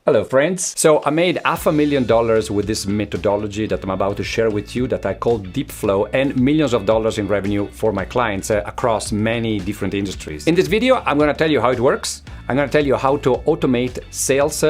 Hello friends! So I made $500,000 with this methodology that I'm about to share with you that I call Deep Flow, and millions of dollars in revenue for my clients across many different industries. In this video, I'm going to tell you how it works. I'm going to tell you how to automate sales,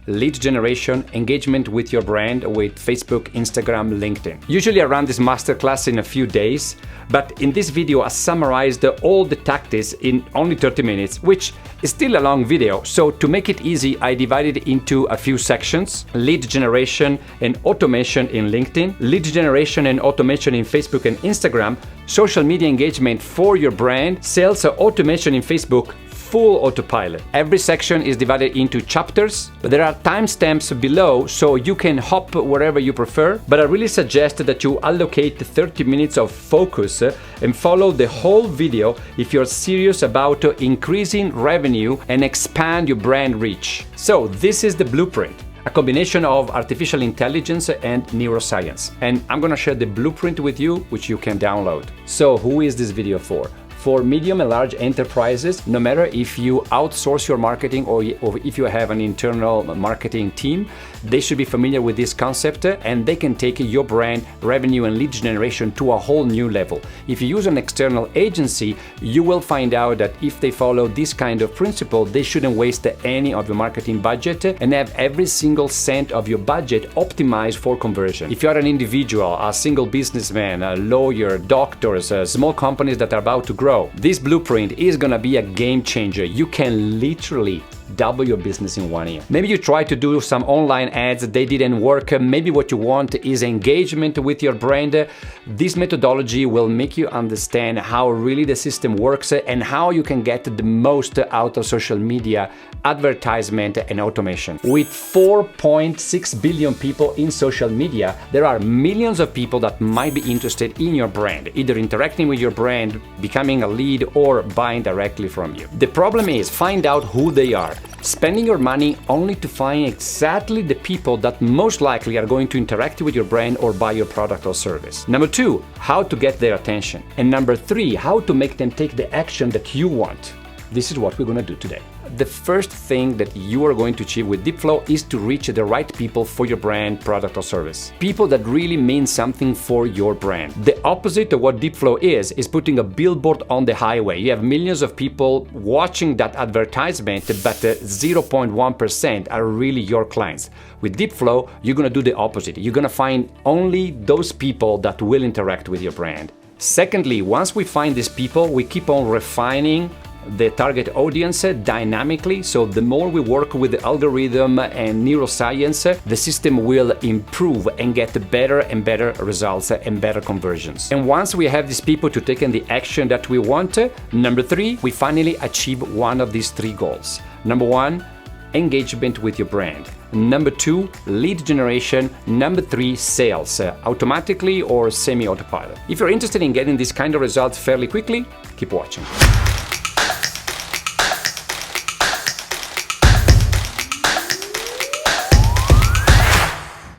lead generation, engagement with your brand with Facebook, Instagram, LinkedIn. Usually I run this masterclass in a few days, but in this video I summarized all the tactics in only 30 minutes, which is still a long video. So to make it easy, I divided it into a few sections: lead generation and automation in LinkedIn, lead generation and automation in Facebook and Instagram, social media engagement for your brand, sales automation in Facebook, full autopilot. Every section is divided into chapters, but there are timestamps below so you can hop wherever you prefer. But I really suggest that you allocate 30 minutes of focus and follow the whole video if you're serious about increasing revenue and expand your brand reach. So this is the blueprint, a combination of artificial intelligence and neuroscience. And I'm gonna share the blueprint with you, which you can download. So who is this video for? For medium and large enterprises, no matter if you outsource your marketing or if you have an internal marketing team, they should be familiar with this concept and they can take your brand revenue and lead generation to a whole new level. If you use an external agency, you will find out that if they follow this kind of principle, they shouldn't waste any of your marketing budget and have every single cent of your budget optimized for conversion. If you are an individual, a single businessman, a lawyer, doctors, small companies that are about to grow, this blueprint is gonna be a game changer. You can literally double your business in 1 year. Maybe you try to do some online ads, they didn't work. Maybe what you want is engagement with your brand. This methodology will make you understand how really the system works and how you can get the most out of social media, advertisement, and automation. With 4.6 billion people in social media, there are millions of people that might be interested in your brand, either interacting with your brand, becoming a lead, or buying directly from you. The problem is find out who they are. Spending your money only to find exactly the people that most likely are going to interact with your brand or buy your product or service. Number 2, how to get their attention. And number 3, how to make them take the action that you want. This is what we're going to do today. The first thing that you are going to achieve with Deep Flow is to reach the right people for your brand, product, or service. People that really mean something for your brand. The opposite of what Deep Flow is putting a billboard on the highway. You have millions of people watching that advertisement, but 0.1% are really your clients. With Deep Flow, you're going to do the opposite. You're going to find only those people that will interact with your brand. Secondly, once we find these people, we keep on refining the target audience dynamically. So the more we work with the algorithm and neuroscience, the system will improve and get better and better results and better conversions. And once we have these people to take the action that we want, number 3, we finally achieve one of these 3 goals. Number 1, engagement with your brand. Number 2, lead generation. Number 3, sales, automatically or semi-autopilot. If you're interested in getting this kind of results fairly quickly, keep watching.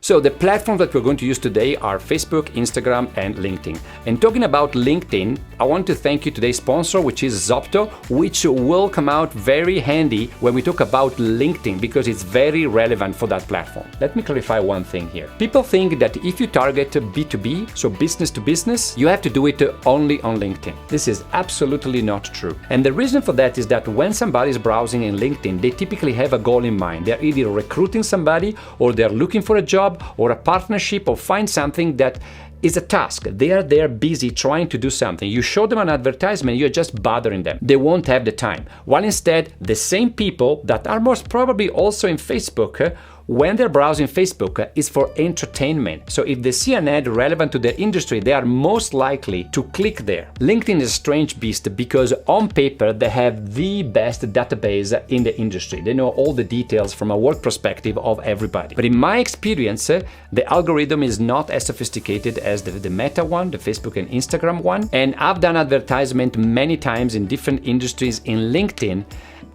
So the platforms that we're going to use today are Facebook, Instagram, and LinkedIn. And talking about LinkedIn, I want to thank you today's sponsor, which is Zopto, which will come out very handy when we talk about LinkedIn because it's very relevant for that platform. Let me clarify one thing here. People think that if you target B2B, so business to business, you have to do it only on LinkedIn. This is absolutely not true. And the reason for that is that when somebody is browsing in LinkedIn, they typically have a goal in mind. They're either recruiting somebody or they're looking for a job or a partnership or find something that is a task. They are there busy trying to do something. You show them an advertisement, you're just bothering them. They won't have the time. While instead, the same people that are most probably also in Facebook, when they're browsing Facebook, is for entertainment. So if they see an ad relevant to their industry, they are most likely to click there. LinkedIn is a strange beast because on paper, they have the best database in the industry. They know all the details from a work perspective of everybody. But in my experience, the algorithm is not as sophisticated as the Meta one, the Facebook and Instagram one. And I've done advertisement many times in different industries in LinkedIn.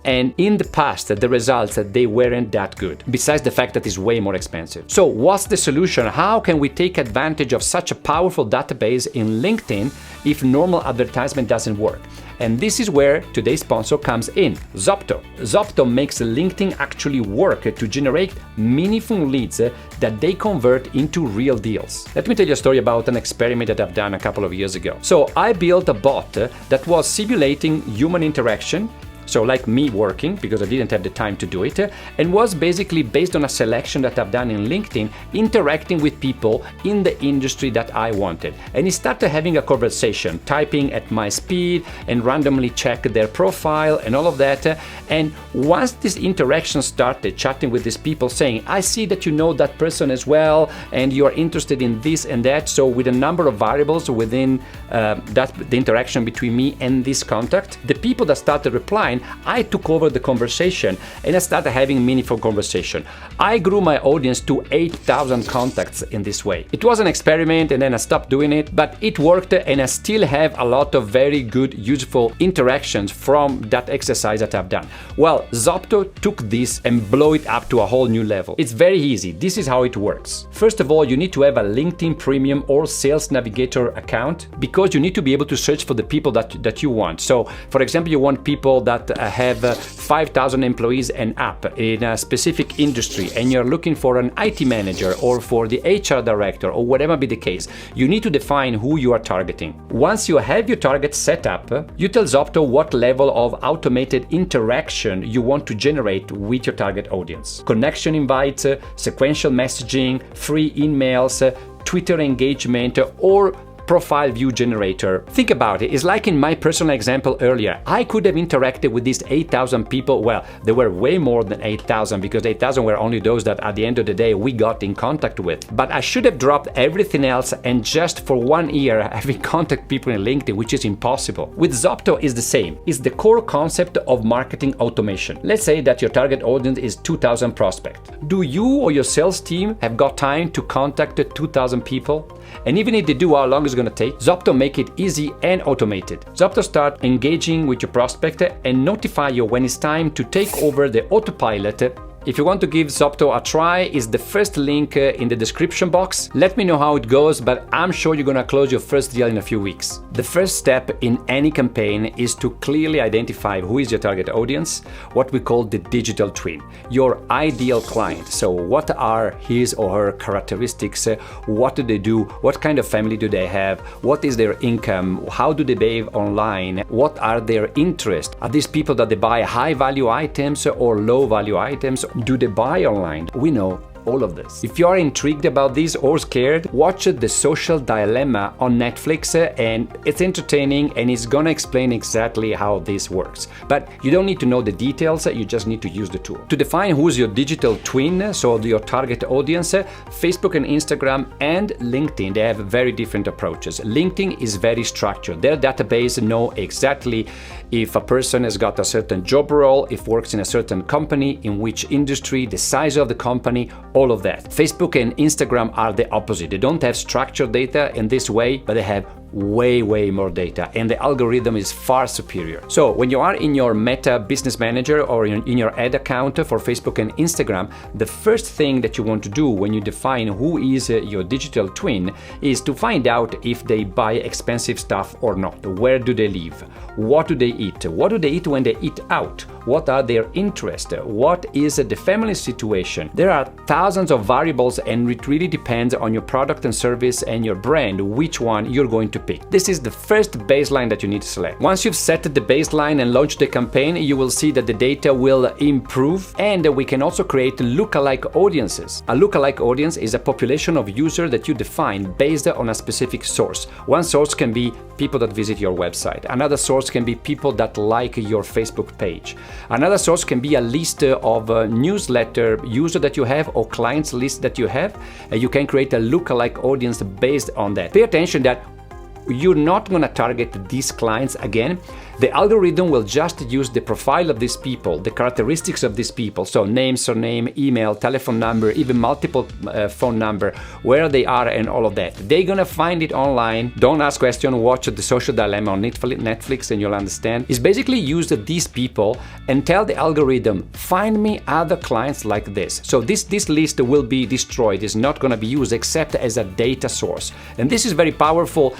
and in the past the results they weren't that good, besides the fact that it's way more expensive. So what's the solution? How can we take advantage of such a powerful database in LinkedIn if normal advertisement doesn't work? And this is where today's sponsor comes in, Zopto. Zopto makes LinkedIn actually work to generate meaningful leads that they convert into real deals. Let me tell you a story about an experiment that I've done a couple of years ago. So I built a bot that was simulating human interaction, so like me working, because I didn't have the time to do it, and was basically based on a selection that I've done in LinkedIn, interacting with people in the industry that I wanted. And it started having a conversation, typing at my speed and randomly check their profile and all of that. And once this interaction started, chatting with these people saying, I see that you know that person as well, and you are interested in this and that. So with a number of variables within the interaction between me and this contact, the people that started replying, I took over the conversation and I started having meaningful conversation. I grew my audience to 8,000 contacts in this way. It was an experiment and then I stopped doing it, but it worked and I still have a lot of very good, useful interactions from that exercise that I've done. Well, Zopto took this and blew it up to a whole new level. It's very easy. This is how it works. First of all, you need to have a LinkedIn Premium or Sales Navigator account because you need to be able to search for the people that you want. So, for example, you want people that have 5,000 employees and up in a specific industry, and you're looking for an IT manager or for the HR director or whatever be the case. You need to define who you are targeting. Once you have your target set up, you tell Zopto what level of automated interaction you want to generate with your target audience. Connection invites, sequential messaging, free emails, Twitter engagement, or profile view generator. Think about it. It's like in my personal example earlier. I could have interacted with these 8,000 people. Well, there were way more than 8,000 because 8,000 were only those that at the end of the day we got in contact with. But I should have dropped everything else and just for 1 year having contact people in LinkedIn, which is impossible. With Zopto is the same. It's the core concept of marketing automation. Let's say that your target audience is 2,000 prospects. Do you or your sales team have got time to contact 2,000 people? And even if they do, how long is it going to take? Zopto make it easy and automated. Zopto start engaging with your prospect and notify you when it's time to take over the autopilot. If you want to give Zopto a try, it's the first link in the description box. Let me know how it goes, but I'm sure you're gonna close your first deal in a few weeks. The first step in any campaign is to clearly identify who is your target audience, what we call the digital twin, your ideal client. So what are his or her characteristics? What do they do? What kind of family do they have? What is their income? How do they behave online? What are their interests? Are these people that they buy high value items or low value items? Do they buy online? We know all of this. If you are intrigued about this or scared, watch The Social Dilemma on Netflix and it's entertaining and it's gonna explain exactly how this works. But you don't need to know the details, you just need to use the tool. To define who's your digital twin, so your target audience, Facebook and Instagram and LinkedIn, they have very different approaches. LinkedIn is very structured. Their database know exactly if a person has got a certain job role, if works in a certain company, in which industry, the size of the company, all of that. Facebook and Instagram are the opposite. They don't have structured data in this way, but they have way more data, and the algorithm is far superior. So when you are in your Meta Business Manager or in your ad account for Facebook and Instagram, the first thing that you want to do when you define who is your digital twin is to find out if they buy expensive stuff or not. Where do they live? What do they eat? What do they eat when they eat out? What are their interests? What is the family situation? There are thousands of variables, and it really depends on your product and service and your brand which one you're going to pick. This is the first baseline that you need to select. Once you've set the baseline and launched the campaign, you will see that the data will improve, and we can also create lookalike audiences. A lookalike audience is a population of users that you define based on a specific source. One source can be people that visit your website. Another source can be people that like your Facebook page. Another source can be a list of newsletter users that you have or clients list that you have. You can create a lookalike audience based on that. Pay attention that you're not going to target these clients again. The algorithm will just use the profile of these people, the characteristics of these people, so name, surname, email, telephone number, even multiple phone number, where they are and all of that. They're gonna find it online. Don't ask questions, watch The Social Dilemma on Netflix and you'll understand. It's basically use these people and tell the algorithm, find me other clients like this. So this list will be destroyed. It's not gonna be used except as a data source. And this is very powerful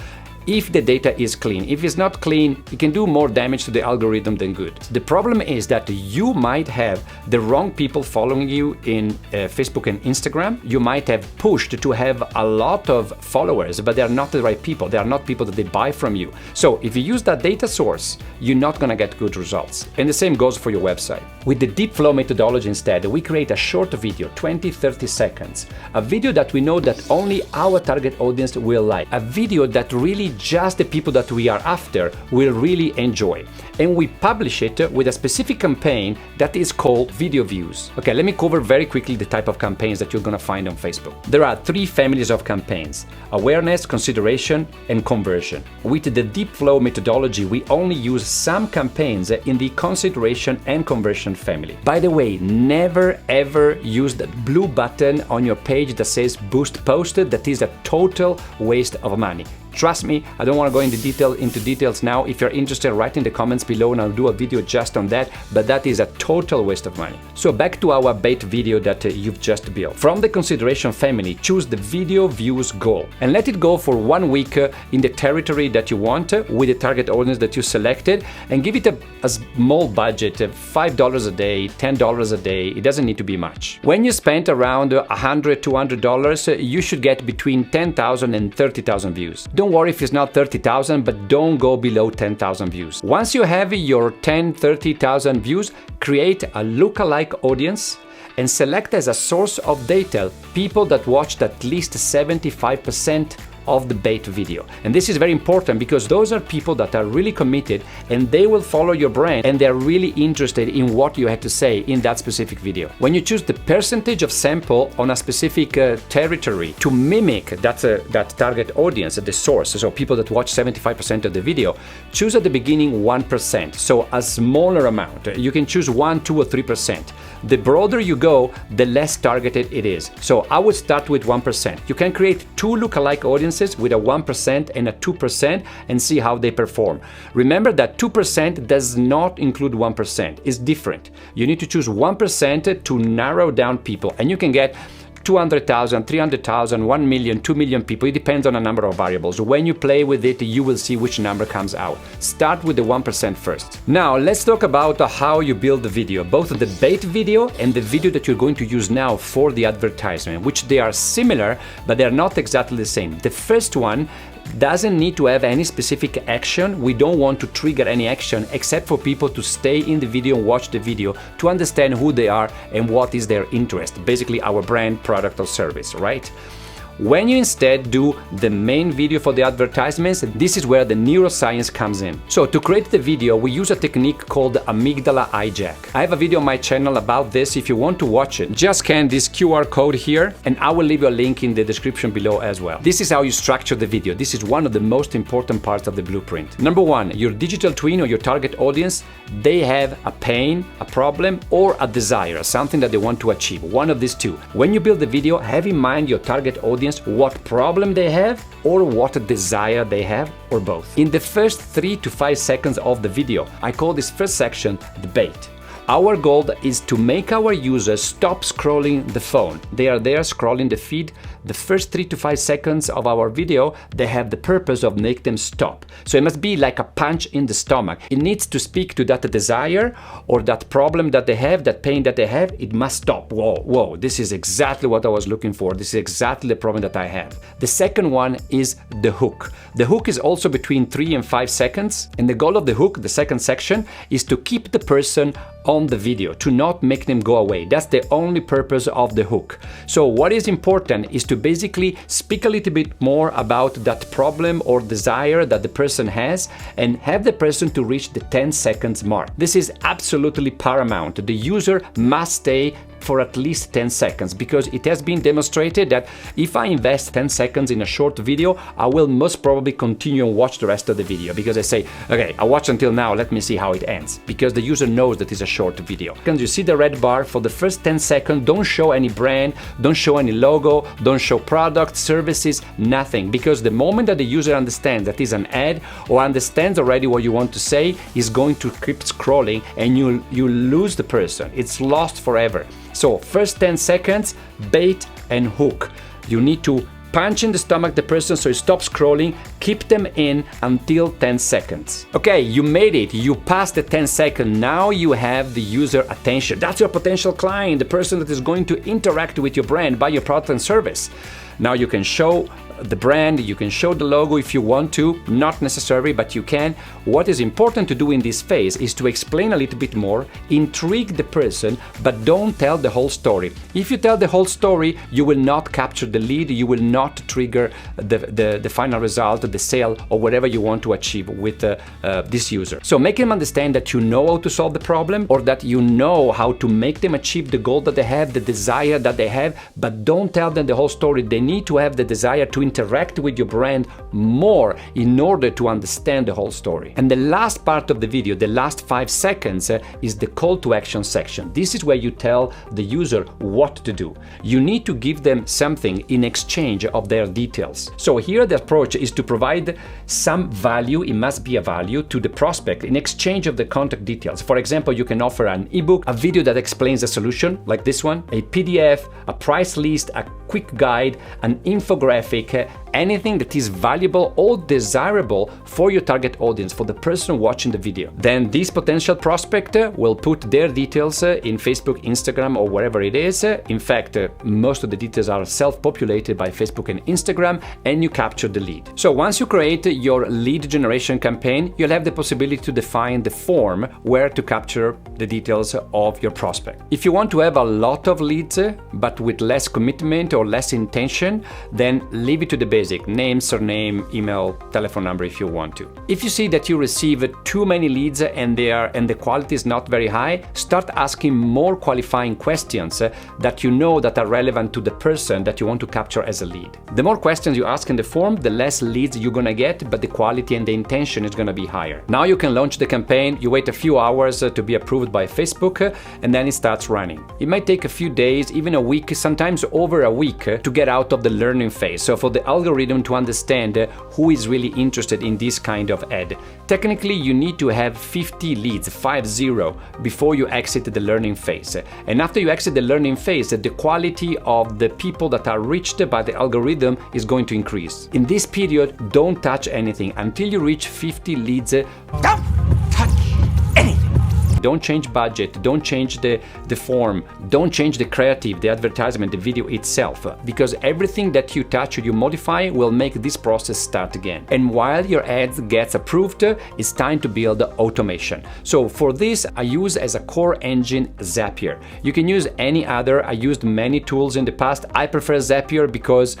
if the data is clean. If it's not clean, it can do more damage to the algorithm than good. The problem is that you might have the wrong people following you in Facebook and Instagram. You might have pushed to have a lot of followers, but they are not the right people. They are not people that they buy from you. So if you use that data source, you're not gonna get good results. And the same goes for your website. With the deep flow methodology instead, we create a short video, 20-30 seconds. A video that we know that only our target audience will like. A video that really just the people that we are after will really enjoy. And we publish it with a specific campaign that is called video views. Okay, let me cover very quickly the type of campaigns that you're gonna find on Facebook. There are 3 families of campaigns: awareness, consideration, and conversion. With the deep flow methodology, we only use some campaigns in the consideration and conversion family. By the way, never ever use the blue button on your page that says boost posted. That is a total waste of money. Trust me, I don't want to go into details now. If you're interested, write in the comments below and I'll do a video just on that, but that is a total waste of money. So back to our bait video that you've just built. From the consideration family, choose the video views goal and let it go for 1 week in the territory that you want with the target audience that you selected, and give it a small budget, $5 a day, $10 a day. It doesn't need to be much. When you spend around $100, $200, you should get between 10,000 and 30,000 views. Don't worry if it's not 30,000, but don't go below 10,000 views. Once you have your 10, 30,000 views, create a lookalike audience and select as a source of data people that watched at least 75% of the bait video. And this is very important because those are people that are really committed and they will follow your brand and they're really interested in what you had to say in that specific video. When you choose the percentage of sample on a specific territory to mimic that target audience, the source, so people that watch 75% of the video, choose at the beginning 1%, so a smaller amount. You can choose 1, 2, or 3%. The broader you go, the less targeted it is. So I would start with 1%. You can create 2 lookalike audiences with a 1% and a 2% and see how they perform. Remember that 2% does not include 1%. It's different. You need to choose 1% to narrow down people, and you can get 200,000, 300,000, 1 million, 2 million people. It depends on a number of variables. When you play with it, you will see which number comes out. Start with the 1% first. Now, let's talk about how you build the video, both the bait video and the video that you're going to use now for the advertisement, which they are similar, but they're not exactly the same. The first one doesn't need to have any specific action. We don't want to trigger any action except for people to stay in the video and watch the video to understand who they are and what is their interest, basically our brand, product or service, right? When you instead do the main video for the advertisements, this is where the neuroscience comes in. So to create the video, we use a technique called Amygdala Hijack. I have a video on my channel about this. If you want to watch it, just scan this QR code here and I will leave you a link in the description below as well. This is how you structure the video. This is one of the most important parts of the blueprint. Number 1, your digital twin or your target audience, they have a pain, a problem, or a desire, something that they want to achieve, one of these 2. When you build the video, have in mind your target audience, what problem they have or what desire they have, or both. In the first 3 to 5 seconds of the video, I call this first section the bait. Our goal is to make our users stop scrolling the phone. They are there scrolling the feed. The first 3 to 5 seconds of our video, they have the purpose of make them stop. So it must be like a punch in the stomach. It needs to speak to that desire or that problem that they have, that pain that they have. It must stop. Whoa, this is exactly what I was looking for. This is exactly the problem that I have. The second one is the hook. The hook is also between 3 and 5 seconds. And the goal of the hook, the second section, is to keep the person on the video, to not make them go away. That's the only purpose of the hook. So what is important is to basically speak a little bit more about that problem or desire that the person has and have the person to reach the 10 seconds mark. This is absolutely paramount. The user must stay for at least 10 seconds, because it has been demonstrated that if I invest 10 seconds in a short video, I will most probably continue and watch the rest of the video, because I say, okay, I watched until now, let me see how it ends, because the user knows that it's a short video. Can you see the red bar? For the first 10 seconds, don't show any brand, don't show any logo, don't show products, services, nothing, because the moment that the user understands that it's an ad or understands already what you want to say, is going to keep scrolling and you lose the person. It's lost forever. So first 10 seconds, bait and hook. You need to punch in the stomach the person so he stops scrolling, keep them in until 10 seconds. Okay, you made it, you passed the 10 seconds, now you have the user attention. That's your potential client, the person that is going to interact with your brand, buy your product and service. Now you can show the brand, you can show the logo if you want to, not necessary, but you can. What is important to do in this phase is to explain a little bit more, intrigue the person, but don't tell the whole story. If you tell the whole story, you will not capture the lead, you will not trigger the final result, the sale, or whatever you want to achieve with this user. So make them understand that you know how to solve the problem, or that you know how to make them achieve the goal that they have, the desire that they have, but don't tell them the whole story. They need to have the desire to interact with your brand more in order to understand the whole story. And the last part of the video, the last 5 seconds, is the call to action section. This is where you tell the user what to do. You need to give them something in exchange of their details. So here the approach is to provide some value, it must be a value, to the prospect in exchange of the contact details. For example, you can offer an ebook, a video that explains the solution, like this one, a PDF, a price list, a quick guide, an infographic, anything that is valuable or desirable for your target audience, for the person watching the video. Then this potential prospect will put their details in Facebook, Instagram, or wherever it is. In fact, most of the details are self-populated by Facebook and Instagram, and you capture the lead. So once you create your lead generation campaign, you'll have the possibility to define the form where to capture the details of your prospect. If you want to have a lot of leads, but with less commitment or less intention, then leave it to the basic. Name, surname, email, telephone number if you want to. If you see that you receive too many leads and the quality is not very high, start asking more qualifying questions that you know that are relevant to the person that you want to capture as a lead. The more questions you ask in the form, the less leads you're gonna get, but the quality and the intention is gonna be higher. Now you can launch the campaign, you wait a few hours to be approved by Facebook, and then it starts running. It might take a few days, even a week, sometimes over a week, to get out of the learning phase. So for the algorithm to understand who is really interested in this kind of ad. Technically, you need to have 50 leads, 50, before you exit the learning phase. And after you exit the learning phase, the quality of the people that are reached by the algorithm is going to increase. In this period, don't touch anything until you reach 50 leads. Don't touch anything. Don't change budget, don't change the form, don't change the creative, the advertisement, the video itself, because everything that you touch or you modify will make this process start again. And while your ad gets approved, it's time to build automation. So for this, I use as a core engine Zapier. You can use any other. I used many tools in the past. I prefer Zapier because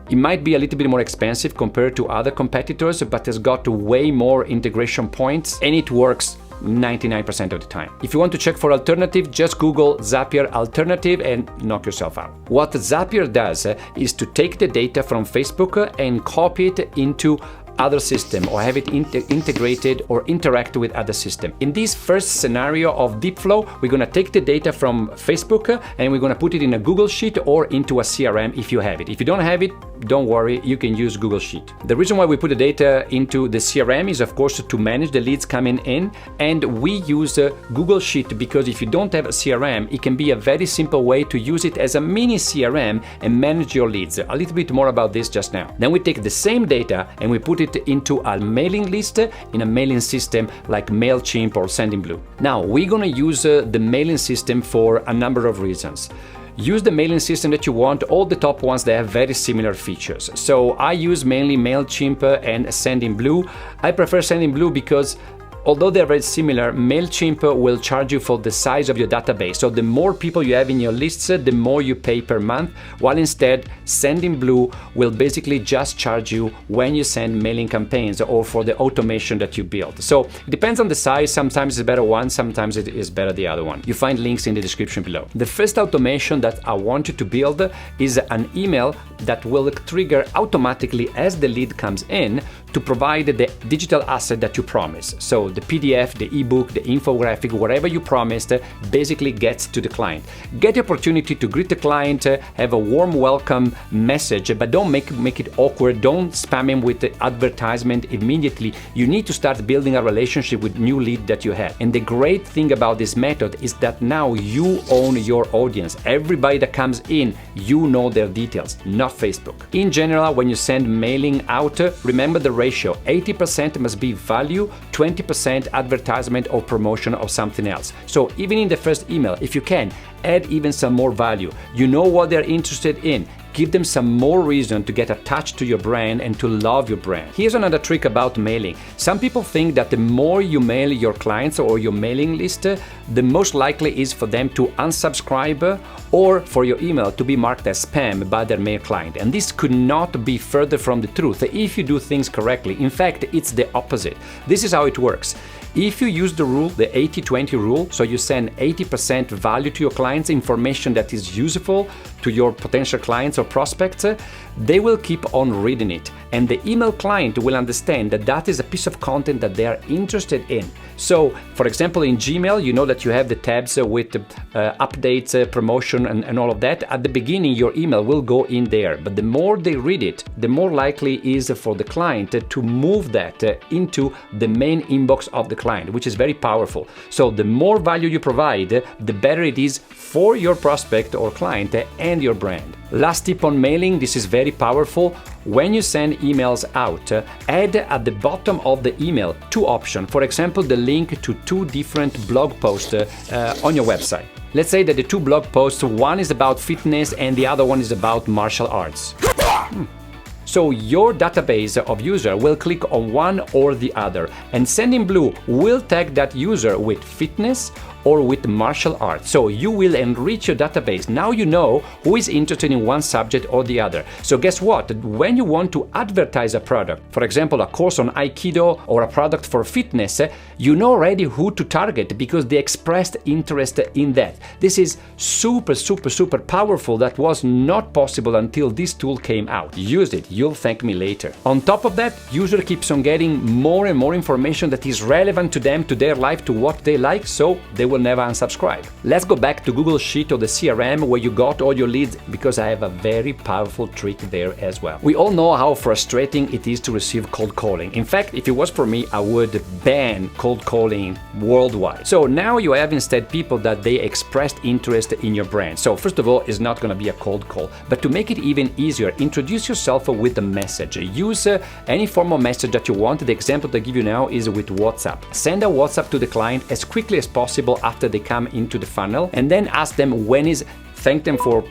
it might be a little bit more expensive compared to other competitors, but it's got way more integration points, and it works 99% of the time. If you want to check for alternative, just Google Zapier alternative and knock yourself out. What Zapier does is to take the data from Facebook and copy it into other system, or have it integrated or interact with other system. In this first scenario of deep flow, we're going to take the data from Facebook and we're going to put it in a Google Sheet or into a CRM if you have it. If you don't have it, don't worry, you can use Google Sheet. The reason why we put the data into the CRM is, of course, to manage the leads coming in, and we use Google Sheet because if you don't have a CRM, it can be a very simple way to use it as a mini CRM and manage your leads. A little bit more about this just now. Then we take the same data and we put it into a mailing list in a mailing system like MailChimp or Sendinblue. Now, we're going to use the mailing system for a number of reasons. Use the mailing system that you want. All the top ones, they have very similar features. So I use mainly MailChimp and Sendinblue. I prefer Sendinblue because although they're very similar, MailChimp will charge you for the size of your database. So the more people you have in your lists, the more you pay per month, while instead Sendinblue will basically just charge you when you send mailing campaigns or for the automation that you build. So it depends on the size. Sometimes it's better one, sometimes it is better the other one. You find links in the description below. The first automation that I want you to build is an email that will trigger automatically as the lead comes in to provide the digital asset that you promise. So the PDF, the ebook, the infographic, whatever you promised basically gets to the client. Get the opportunity to greet the client, have a warm welcome message, but don't make it awkward. Don't spam him with the advertisement immediately. You need to start building a relationship with new lead that you have. And the great thing about this method is that now you own your audience. Everybody that comes in, you know their details, not Facebook. In general, when you send mailing out, remember the ratio. 80% must be value, 20% advertisement or promotion of something else. So even in the first email, if you can, add even some more value. You know what they're interested in. Give them some more reason to get attached to your brand and to love your brand. Here's another trick about mailing. Some people think that the more you mail your clients or your mailing list, the most likely is for them to unsubscribe or for your email to be marked as spam by their mail client. And this could not be further from the truth if you do things correctly. In fact, it's the opposite. This is how it works. If you use the rule, the 80-20 rule, so you send 80% value to your clients, information that is useful to your potential clients or prospects, they will keep on reading it. And the email client will understand that that is a piece of content that they are interested in. So, for example, in Gmail, you know that you have the tabs with updates, promotion, and all of that. At the beginning, your email will go in there. But the more they read it, the more likely it is for the client to move that into the main inbox of the client, which is very powerful. So the more value you provide, the better it is for your prospect or client and your brand. Last tip on mailing, this is very powerful. When you send emails out, add at the bottom of the email two options. For example, the link to two different blog posts on your website. Let's say that the two blog posts, one is about fitness and the other one is about martial arts. So your database of user will click on one or the other, and Sendinblue will tag that user with fitness or with martial arts. So you will enrich your database. Now you know who is interested in one subject or the other. So guess what? When you want to advertise a product, for example, a course on Aikido or a product for fitness, you know already who to target because they expressed interest in that. This is super powerful. That was not possible until this tool came out. Use it. You'll thank me later. On top of that, user keeps on getting more and more information that is relevant to them, to their life, to what they like, so they will never unsubscribe. Let's go back to Google Sheet or the CRM where you got all your leads, because I have a very powerful trick there as well. We all know how frustrating it is to receive cold calling. In fact, if it was for me, I would ban cold calling worldwide. So now you have instead people that they expressed interest in your brand. So first of all, it's not going to be a cold call, but to make it even easier, introduce yourself with a message. Use any form of message that you want. The example that I give you now is with WhatsApp. Send a WhatsApp to the client as quickly as possible after they come into the funnel, and then ask them thank them for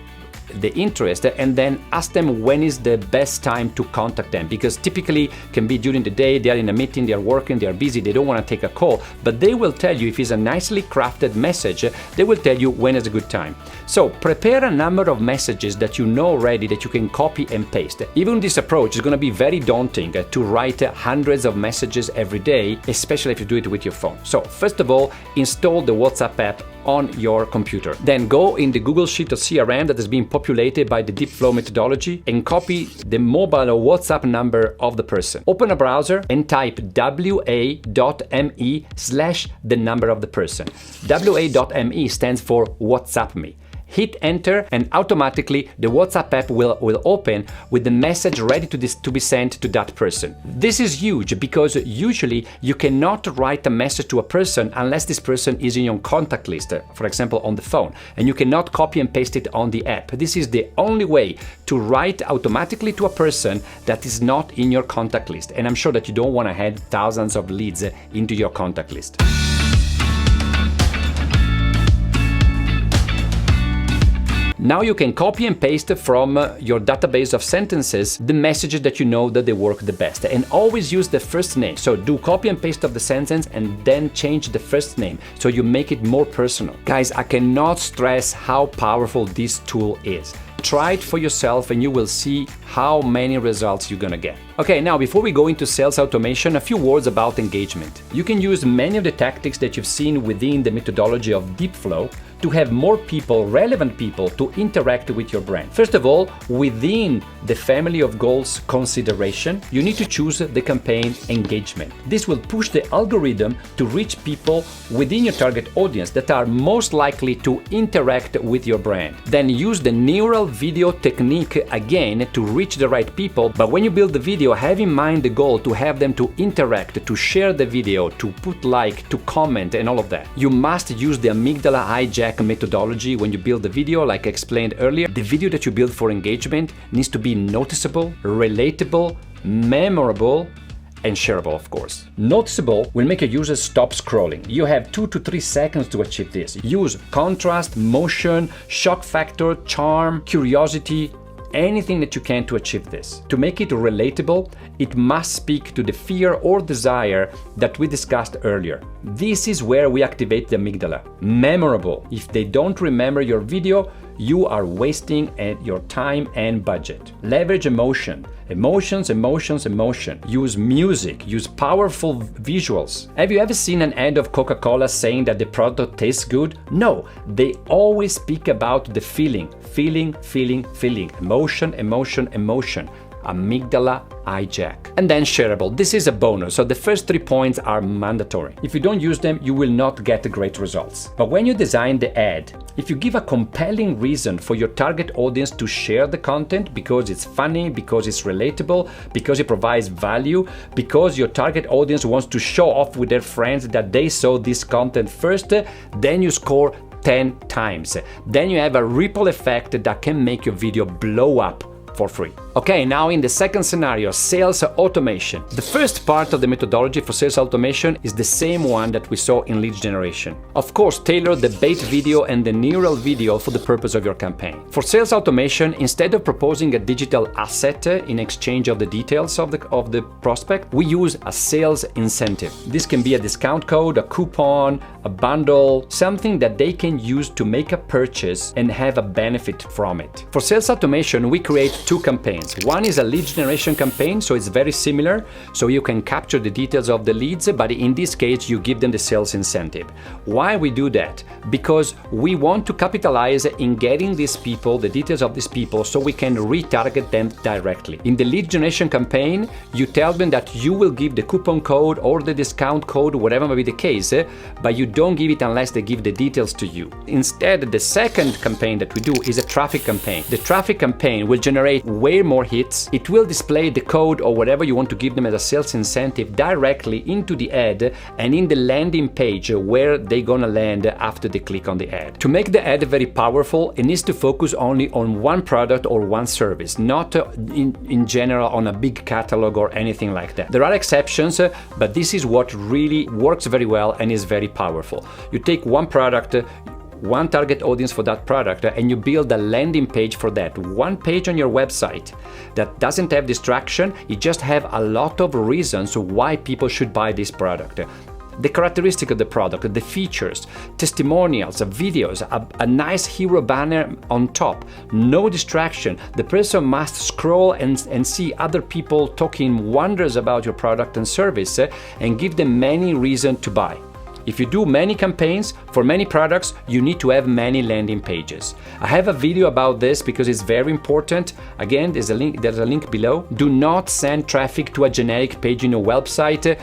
the interest, and then ask them when is the best time to contact them, because typically can be during the day, they are in a meeting, they are working, they are busy, they don't want to take a call, but they will tell you if it's a nicely crafted message, they will tell you when is a good time. So prepare a number of messages that you know already that you can copy and paste. Even this approach is going to be very daunting to write hundreds of messages every day, especially if you do it with your phone. So first of all, install the WhatsApp app on your computer. Then go in the Google Sheet or CRM that has been populated by the deep flow methodology and copy the mobile or WhatsApp number of the person. Open a browser and type wa.me/the number of the person. wa.me stands for WhatsApp me. Hit enter and automatically the WhatsApp app will open with the message ready to be sent to that person. This is huge because usually you cannot write a message to a person unless this person is in your contact list, for example on the phone, and you cannot copy and paste it on the app. This is the only way to write automatically to a person that is not in your contact list, and I'm sure that you don't want to add thousands of leads into your contact list. Now you can copy and paste from your database of sentences the messages that you know that they work the best. And always use the first name. So do copy and paste of the sentence and then change the first name so you make it more personal. Guys, I cannot stress how powerful this tool is. Try it for yourself and you will see how many results you're gonna get. Okay, now before we go into sales automation, a few words about engagement. You can use many of the tactics that you've seen within the methodology of Deep Flow to have more people, relevant people, to interact with your brand. First of all, within the family of goals consideration, you need to choose the campaign engagement. This will push the algorithm to reach people within your target audience that are most likely to interact with your brand. Then use the neural video technique again to reach the right people, but when you build the video, have in mind the goal to have them to interact, to share the video, to put like, to comment, and all of that. You must use the Amygdala Hijack methodology when you build the video, like I explained earlier. The video that you build for engagement needs to be noticeable, relatable, memorable, and shareable, of course. Noticeable will make a user stop scrolling. You have 2 to 3 seconds to achieve this. Use contrast, motion, shock factor, charm, curiosity, anything that you can to achieve this. To make it relatable, it must speak to the fear or desire that we discussed earlier. This is where we activate the amygdala. Memorable. If they don't remember your video, you are wasting your time and budget. Leverage emotion. Emotions, emotions, emotion. Use music, use powerful visuals. Have you ever seen an ad of Coca-Cola saying that the product tastes good? No, they always speak about the feeling. Feeling, feeling, feeling. Emotion, emotion, emotion. Amygdala Hijack. And then shareable. This is a bonus, so the first 3 points are mandatory. If you don't use them, you will not get great results. But when you design the ad, if you give a compelling reason for your target audience to share the content because it's funny, because it's relatable, because it provides value, because your target audience wants to show off with their friends that they saw this content first, then you score 10 times. Then you have a ripple effect that can make your video blow up for free. Okay, now in the second scenario, sales automation. The first part of the methodology for sales automation is the same one that we saw in lead generation. Of course, tailor the bait video and the neural video for the purpose of your campaign. For sales automation, instead of proposing a digital asset in exchange of the details of the prospect, we use a sales incentive. This can be a discount code, a coupon, a bundle, something that they can use to make a purchase and have a benefit from it. For sales automation, we create 2 campaigns. One is a lead generation campaign, so it's very similar, so you can capture the details of the leads, but in this case you give them the sales incentive. Why we do that? Because we want to capitalize in getting these people, the details of these people, so we can retarget them directly. In the lead generation campaign, you tell them that you will give the coupon code or the discount code, whatever may be the case, but you don't give it unless they give the details to you. Instead, the second campaign that we do is a traffic campaign. The traffic campaign will generate way more hits. It will display the code or whatever you want to give them as a sales incentive directly into the ad and in the landing page where they're gonna land after they click on the ad. To make the ad very powerful, it needs to focus only on one product or one service, not in general on a big catalog or anything like that. There are exceptions, but this is what really works very well and is very powerful. You take one product, one target audience for that product, and you build a landing page for that. One page on your website that doesn't have distraction, it just have a lot of reasons why people should buy this product. The characteristic of the product, the features, testimonials, videos, a nice hero banner on top, no distraction. The person must scroll and see other people talking wonders about your product and service and give them many reasons to buy. If you do many campaigns for many products, you need to have many landing pages. I have a video about this because it's very important. Again, there's a link below. Do not send traffic to a generic page in your website.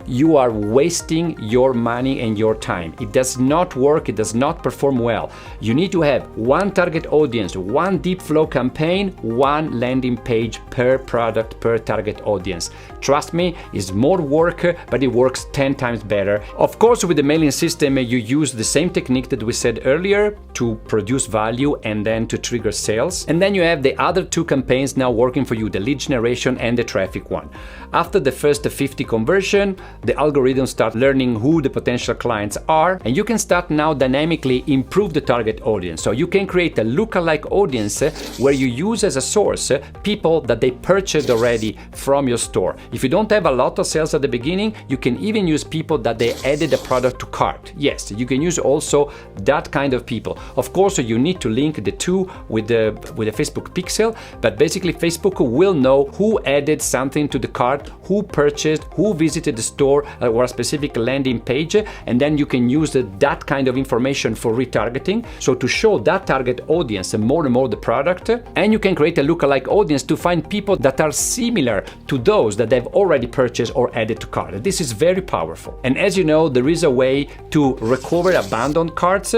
You are wasting your money and your time. It does not work, it does not perform well. You need to have one target audience, one deep flow campaign, one landing page per product, per target audience. Trust me, it's more work, but it works 10 times better. Of course, with the mailing system, you use the same technique that we said earlier to produce value and then to trigger sales. And then you have the other 2 campaigns now working for you, the lead generation and the traffic one. After the first 50 conversion, the algorithm starts learning who the potential clients are, and you can start now dynamically improve the target audience. So you can create a lookalike audience where you use as a source people that they purchased already from your store. If you don't have a lot of sales at the beginning, you can even use people that they added a product to cart. Yes, you can use also that kind of people. Of course, you need to link the two with the Facebook pixel, but basically Facebook will know who added something to the cart, who purchased, who visited the store or a specific landing page, and then you can use that kind of information for retargeting. So to show that target audience more and more the product, and you can create a lookalike audience to find people that are similar to those that they've already purchased or added to cart. This is very powerful. And as you know, there is a way to recover abandoned carts.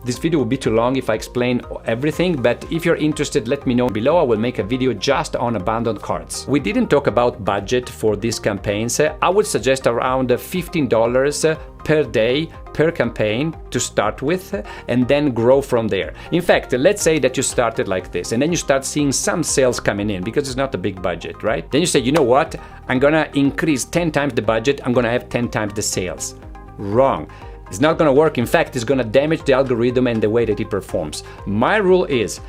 This video will be too long if I explain everything, but if you're interested, let me know below. I will make a video just on abandoned carts. We didn't talk about budget for these campaigns. I would suggest around $15 per day per campaign to start with, and then grow from there. In fact, let's say that you started like this, and then you start seeing some sales coming in because it's not a big budget, right? Then you say, you know what? I'm gonna increase 10 times the budget. I'm gonna have 10 times the sales. Wrong. It's not going to work. In fact, it's going to damage the algorithm and the way that it performs. My rule is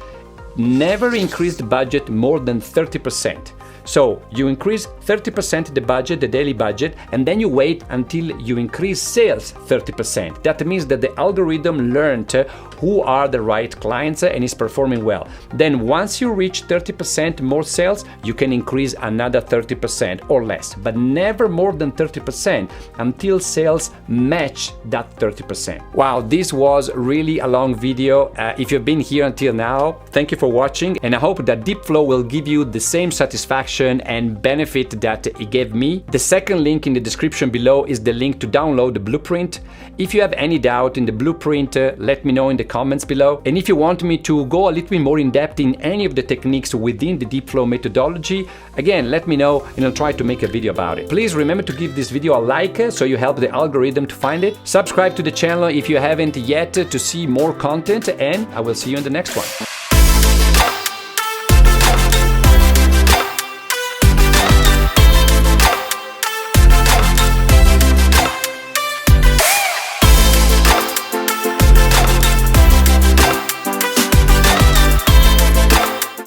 never increase the budget more than 30%. So you increase 30% the budget, the daily budget, and then you wait until you increase sales 30%. That means that the algorithm learned who are the right clients and is performing well. Then once you reach 30% more sales, you can increase another 30% or less, but never more than 30% until sales match that 30%. Wow, this was really a long video. If you've been here until now, thank you for watching, and I hope that Deep Flow will give you the same satisfaction and benefit that it gave me. The second link in the description below is the link to download the blueprint. If you have any doubt in the blueprint, let me know in the comments below. And if you want me to go a little bit more in depth in any of the techniques within the Deep Flow methodology, again, let me know and I'll try to make a video about it. Please remember to give this video a like so you help the algorithm to find it. Subscribe to the channel if you haven't yet to see more content, and I will see you in the next one.